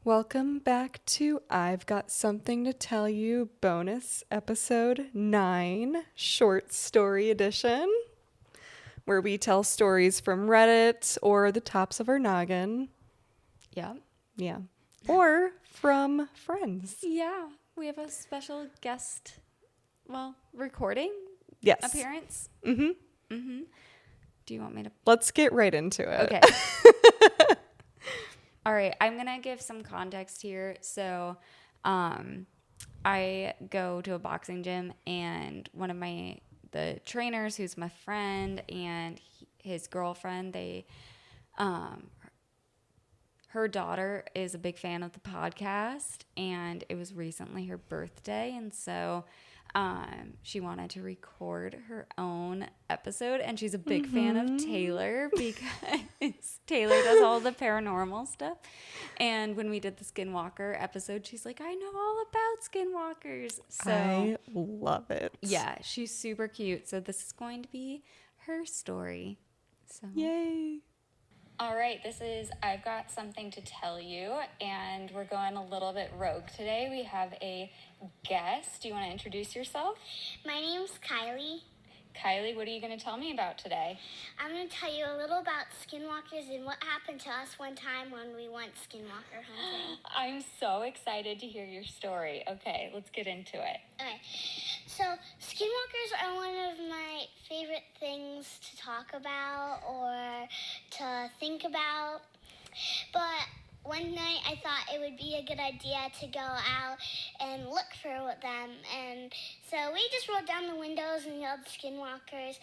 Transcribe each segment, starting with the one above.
Welcome back to I've Got Something to Tell You bonus episode 9, short story edition, where we tell stories from Reddit or the tops of our noggin. Yeah. Yeah. Or from friends. Yeah. We have a special guest, recording Yes. appearance. Mm-hmm. Mm-hmm. Do you want me to? Let's get right into it. Okay. All right. I'm going to give some context here. So, I go to a boxing gym, and one of the trainers, who's my friend, and his girlfriend, her daughter is a big fan of the podcast, and it was recently her birthday, and so she wanted to record her own episode, and she's a big fan of Taylor because Taylor does all the paranormal stuff. And when we did the Skinwalker episode, she's like, I know all about Skinwalkers. So I love it. yeah, she's super cute. So this is going to be her story. So Yay. All right, this is I've Got Something to Tell You, and we're going a little bit rogue today. We have a guest. Do you want to introduce yourself? My name's Kylie. Kylie, what are you going to tell me about today? I'm going to tell you a little about skinwalkers and what happened to us one time when we went skinwalker hunting. I'm so excited to hear your story. Okay, let's get into it. Okay, so skinwalkers are one of my favorite things to talk about or to think about, but one night I thought it would be a good idea to go out and look for them, and so we just rolled down the windows and yelled skinwalkers.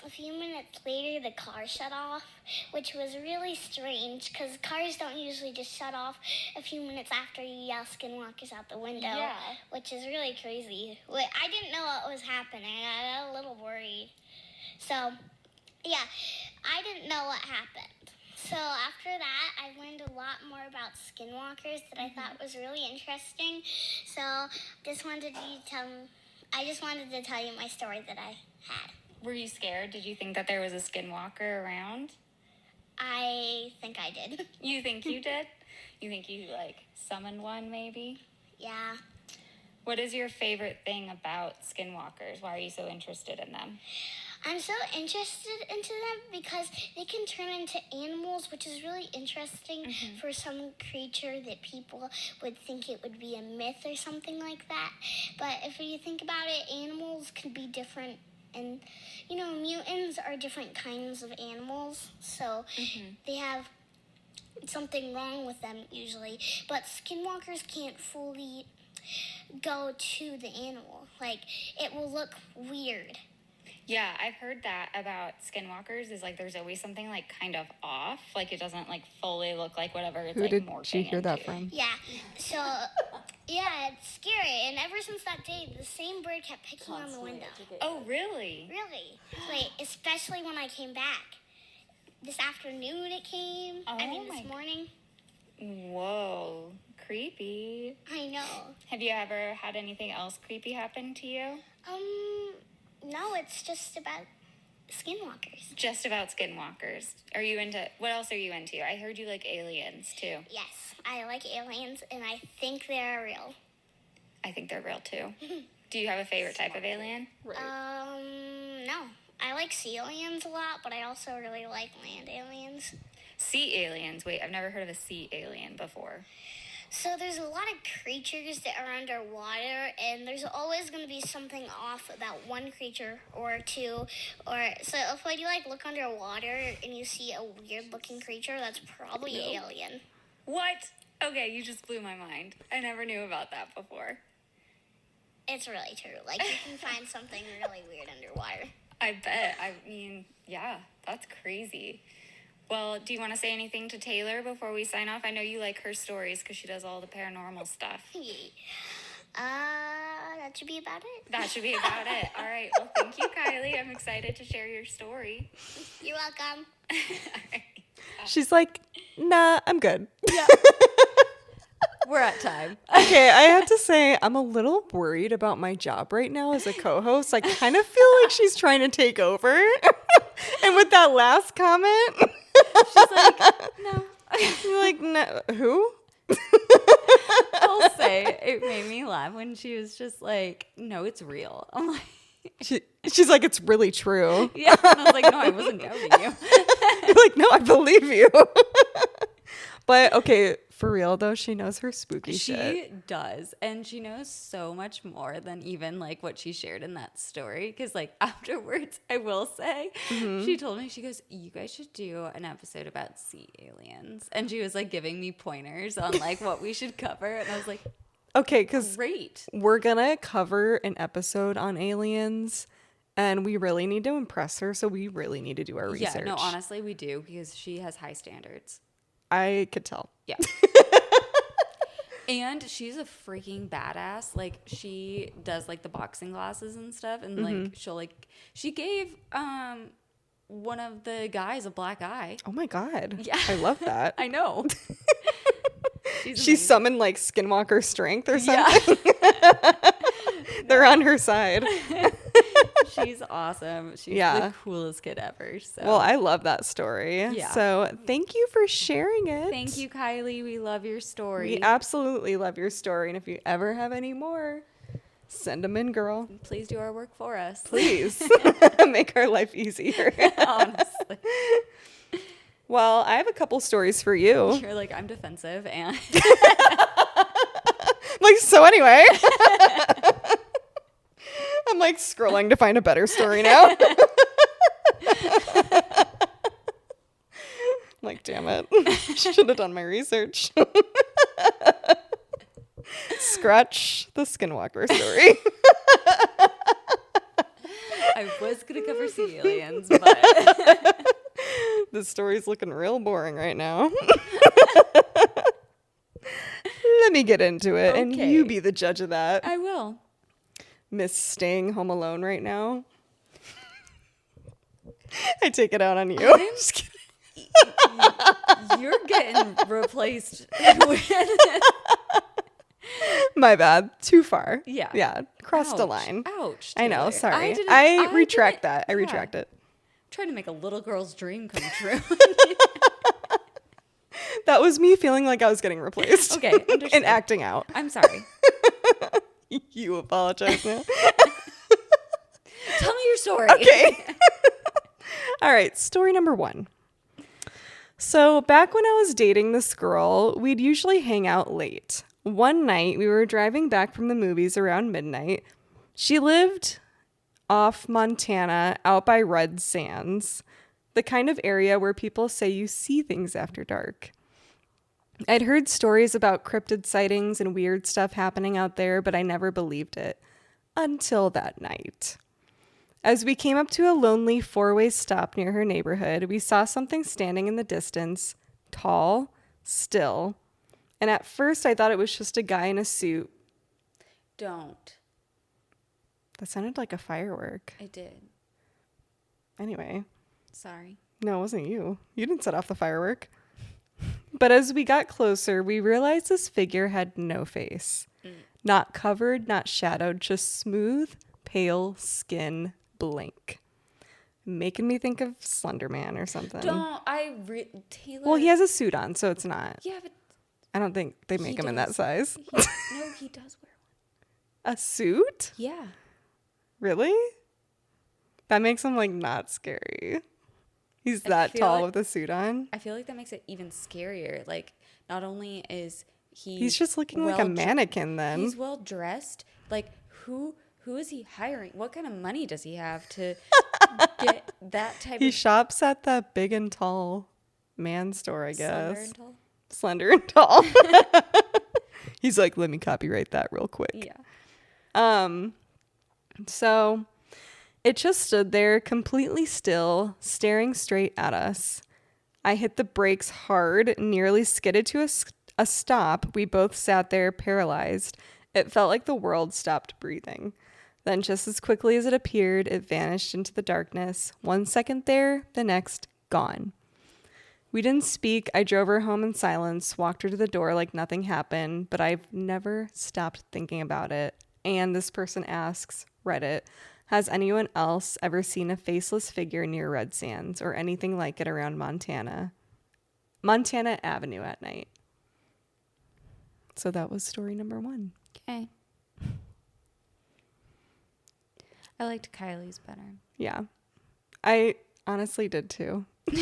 A few minutes later the car shut off, which was really strange because cars don't usually just shut off a few minutes after you yell skinwalkers out the window, Yeah. which is really crazy. I didn't know what was happening. I got a little worried. So, yeah, I didn't know what happened. So after that, I learned a lot more about skinwalkers that I thought was really interesting. So I just wanted to tell you my story that I had. Were you scared? Did you think that there was a skinwalker around? I think I did. You think you did? You think you, summoned one, maybe? Yeah. What is your favorite thing about skinwalkers? Why are you so interested in them? I'm so interested into them because they can turn into animals, which is really interesting for some creature that people would think it would be a myth or something like that. But if you think about it, animals can be different, and, mutants are different kinds of animals, so they have something wrong with them usually. But skinwalkers can't fully go to the animal. It will look weird. Yeah, I've heard that about skinwalkers is there's always something kind of off. It doesn't fully look like whatever it's Who did morphing she hear that into. from? Yeah, so, yeah, it's scary. And ever since that day, the same bird kept picking on the window. Oh, really? Really? Especially when I came back. This afternoon it came. This morning. Whoa, creepy. I know. Have you ever had anything else creepy happen to you? No, it's just about skinwalkers. Just about skinwalkers. What else are you into? I heard you like aliens, too. Yes, I like aliens, and I think they're real. I think they're real, too. Do you have a favorite type of alien? No. I like sea aliens a lot, but I also really like land aliens. Sea aliens. Wait, I've never heard of a sea alien before. So there's a lot of creatures that are underwater, and there's always going to be something off about one creature or two. So if you look underwater and you see a weird-looking creature, that's probably an alien. What? Okay, you just blew my mind. I never knew about that before. It's really true. You can find something really weird underwater. I bet. I mean, yeah, that's crazy. Well, do you want to say anything to Taylor before we sign off? I know you like her stories because she does all the paranormal stuff. That should be about it. That should be about it. All right. Well, thank you, Kylie. I'm excited to share your story. You're welcome. She's like, nah, I'm good. yeah. We're at time. Okay, I have to say, I'm a little worried about my job right now as a co-host. I kind of feel like she's trying to take over. And with that last comment, She's like, no. you're like, no, who? I'll say it made me laugh when she was just like, no, it's real. I'm like, She's like, it's really true. yeah. And I was like, no, I wasn't doubting you. You're like, no, I believe you. But okay, for real though, she knows her spooky shit. She does. And she knows so much more than even like what she shared in that story. Because like afterwards, I will say, she told me, she goes, you guys should do an episode about sea aliens. And she was like giving me pointers on like what we should cover. And I was like, Okay, because great. we're gonna cover an episode on aliens, and we really need to impress her, so we really need to do our research. Yeah, no, honestly, we do because she has high standards. I could tell. Yeah. And she's a freaking badass. Like she does like the boxing glasses and stuff, and like she gave one of the guys a black eye. Oh my god. Yeah. I love that. I know. She summoned like Skinwalker strength or something. Yeah. They're on her side. She's awesome. She's the coolest kid ever. So. Well, I love that story. Yeah. So thank you for sharing it. Thank you, Kylie. We love your story. We absolutely love your story. And if you ever have any more, send them in, girl. Please do our work for us. Please. Make our life easier. Honestly. Well, I have a couple stories for you. You're like, I'm defensive and like, so anyway. I'm like scrolling to find a better story now. I'm like, damn it. Should have done my research. Scratch the Skinwalker story. I was gonna cover sea aliens, but This story's looking real boring right now. Let me get into it, and you be the judge of that. I will. Miss staying home alone right now. I take it out on you. Just kidding. You're getting replaced with My bad. Too far. Yeah. Yeah. Crossed the line. Ouch. I know. Taylor. Sorry. didn't- I retract didn't- that. I yeah. retract it. Trying to make a little girl's dream come true. That was me feeling like I was getting replaced. Okay, And understood. acting out. I'm sorry. You apologize now. Tell me your story. Okay. All right. Story number 1. So back when I was dating this girl, we'd usually hang out late. One night, we were driving back from the movies around midnight. She lived off Montana, out by Red Sands, the kind of area where people say you see things after dark. I'd heard stories about cryptid sightings and weird stuff happening out there, but I never believed it. Until that night. As we came up to a lonely 4-way stop near her neighborhood, we saw something standing in the distance, tall, still. And at first I thought it was just a guy in a suit. Don't. That sounded like a firework. I did. Anyway, Sorry. no, it wasn't you. You didn't set off the firework. But as we got closer, we realized this figure had no face. Not covered, not shadowed, just smooth, pale skin, blank. Making me think of Slender Man or something. Taylor. Well, he has a suit on, so it's not. Yeah, but I don't think they make him in that does. size. no, he does wear one. A suit? Yeah. Really? That makes him like not scary. He's that feel tall like- with a suit on. I feel like that makes it even scarier. Like, not only is he He's just looking like a mannequin then. He's well dressed. Like, who is he hiring? What kind of money does he have to get that type He of shops at that big and tall man store, I slender guess. and tall? Slender and tall. He's like, let me copyright that real quick. Yeah. So it just stood there completely still, staring straight at us. I hit the brakes hard, nearly skidded to a stop. We both sat there paralyzed. It felt like the world stopped breathing. Then just as quickly as it appeared, it vanished into the darkness. 1 second there, the next, gone. We didn't speak. I drove her home in silence, walked her to the door like nothing happened, but I've never stopped thinking about it. And this person asks, Reddit, has anyone else ever seen a faceless figure near Red Sands or anything like it around Montana Avenue at night? So that was story number 1. Okay. I liked Kylie's better. Yeah. I honestly did too. No,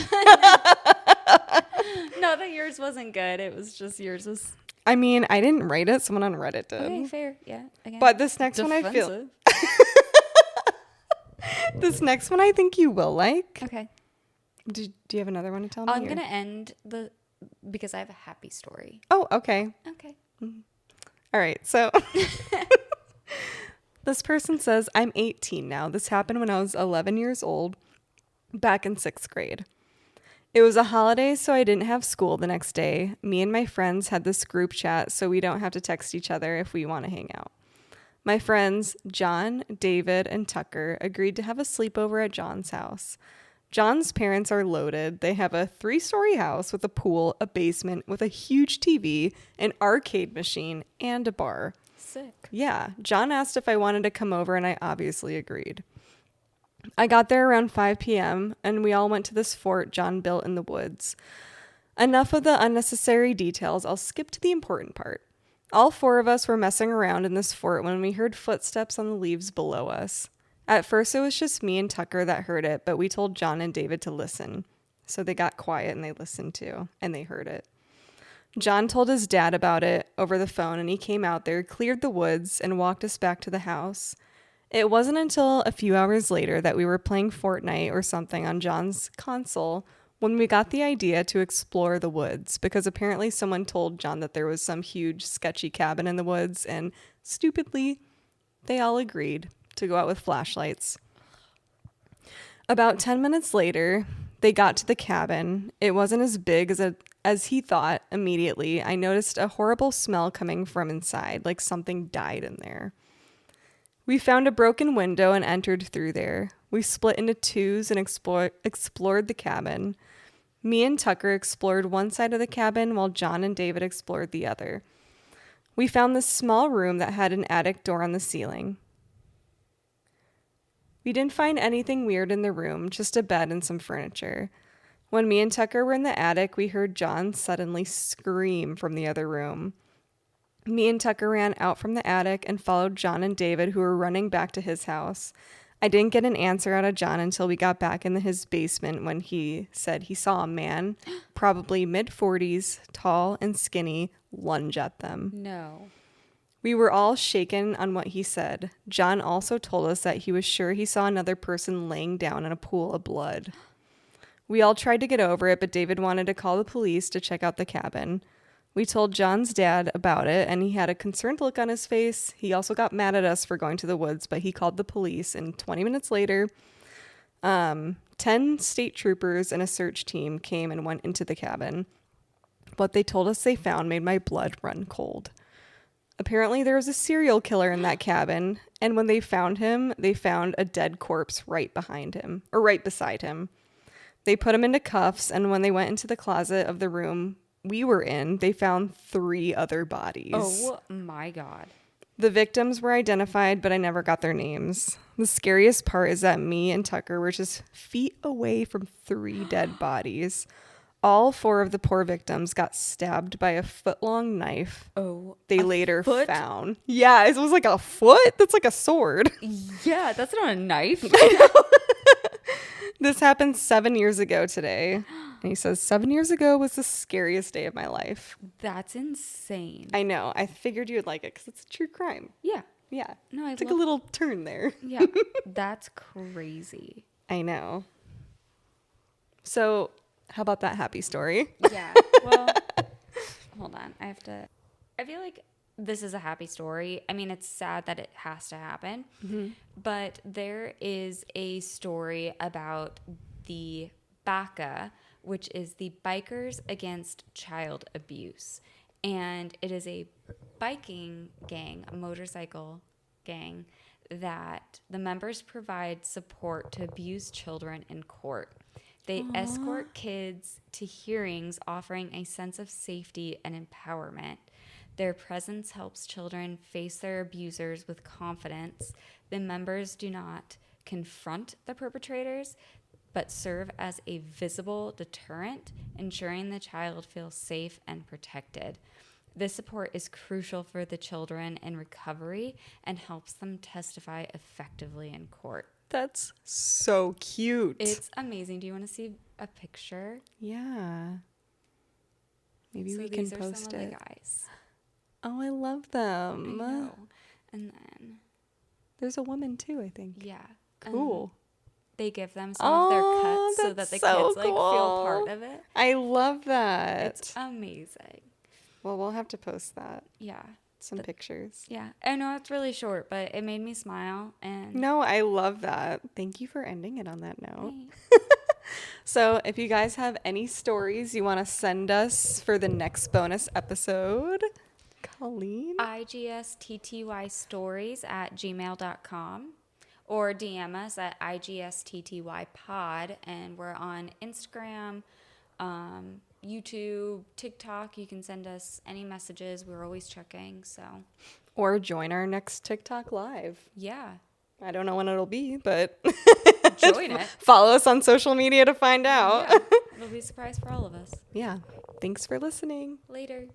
that yours wasn't good. It was just yours was I mean, I didn't write it. Someone on Reddit did. okay. Fair, yeah. Again, But this next one I feel... defensive. This next one I think you will like. Okay. Do you have another one to tell me? I'm gonna end because I have a happy story. Oh, okay. Okay. All right. So this person says, I'm 18 now. This happened when I was 11 years old, back in 6th grade. It was a holiday, so I didn't have school the next day. Me and my friends had this group chat, so we don't have to text each other if we want to hang out. My friends, John, David, and Tucker, agreed to have a sleepover at John's house. John's parents are loaded. They have a 3-story house with a pool, a basement with a huge TV, an arcade machine, and a bar. Sick. Yeah, John asked if I wanted to come over, and I obviously agreed. I got there around 5 p.m., and we all went to this fort John built in the woods. Enough of the unnecessary details. I'll skip to the important part. All 4 of us were messing around in this fort when we heard footsteps on the leaves below us. At first, it was just me and Tucker that heard it, but we told John and David to listen. So they got quiet and they listened too, and they heard it. John told his dad about it over the phone, and he came out there, cleared the woods, and walked us back to the house. It wasn't until a few hours later that we were playing Fortnite or something on John's console when we got the idea to explore the woods, because apparently someone told John that there was some huge sketchy cabin in the woods, and stupidly, they all agreed to go out with flashlights. About 10 minutes later, they got to the cabin. It wasn't as big as he thought. Immediately, I noticed a horrible smell coming from inside, like something died in there. We found a broken window and entered through there. We split into twos and explored the cabin. Me and Tucker explored one side of the cabin while John and David explored the other. We found this small room that had an attic door on the ceiling. We didn't find anything weird in the room, just a bed and some furniture. When me and Tucker were in the attic, we heard John suddenly scream from the other room. Me and Tucker ran out from the attic and followed John and David, who were running back to his house. I didn't get an answer out of John until we got back into his basement when he said he saw a man, probably mid-40s, tall and skinny, lunge at them. No. We were all shaken on what he said. John also told us that he was sure he saw another person laying down in a pool of blood. We all tried to get over it, but David wanted to call the police to check out the cabin. We told John's dad about it, and he had a concerned look on his face. He also got mad at us for going to the woods, but he called the police, and 20 minutes later, 10 state troopers and a search team came and went into the cabin. What they told us they found made my blood run cold. Apparently, there was a serial killer in that cabin, and when they found him, they found a dead corpse right behind him, or right beside him. They put him into cuffs, and when they went into the closet of the room we were in, they found 3 other bodies. Oh my God. The victims were identified, but I never got their names. The scariest part is that me and Tucker were just feet away from 3 dead bodies. All 4 of the poor victims got stabbed by a foot-long knife. Oh, they later foot? found. Yeah, it was like a foot. That's like a sword. Yeah, that's not a knife. This happened 7 years ago today. And he says, 7 years ago was the scariest day of my life. That's insane. I know. I figured you would like it because it's a true crime. Yeah. Yeah. No, I took a little turn there. Yeah. That's crazy. I know. So, how about that happy story? Yeah. Well, hold on. I feel like this is a happy story. I mean, it's sad that it has to happen. Mm-hmm. But there is a story about the BACA, which is the Bikers Against Child Abuse. And it is a biking gang, a motorcycle gang, that the members provide support to abused children in court. They escort kids to hearings, offering a sense of safety and empowerment. Their presence helps children face their abusers with confidence. The members do not confront the perpetrators, but serve as a visible deterrent, ensuring the child feels safe and protected. This support is crucial for the children in recovery and helps them testify effectively in court. That's so cute. It's amazing. Do you want to see a picture? Yeah. Maybe So we can these are post some of it. the guys. Oh, I love them. I know. And then, There's a woman too, I think. yeah. Cool. They give them some of their cuts so that that's the so kids like feel cool. part of it. I love that. It's amazing. Well, we'll have to post that. Yeah. Some pictures. Yeah. I know it's really short, but it made me smile. And No, I love that. Thank you for ending it on that note. Thanks. So, if you guys have any stories you want to send us for the next bonus episode, Colleen? IGSTTYstories@gmail.com or DM us at IGSTTYpod. And we're on Instagram, YouTube, TikTok. You can send us any messages. We're always checking. So, Or join our next TikTok live. yeah. I don't know when it'll be, but Join it. follow us on social media to find out. Yeah. It'll be a surprise for all of us. Yeah. Thanks for listening. Later.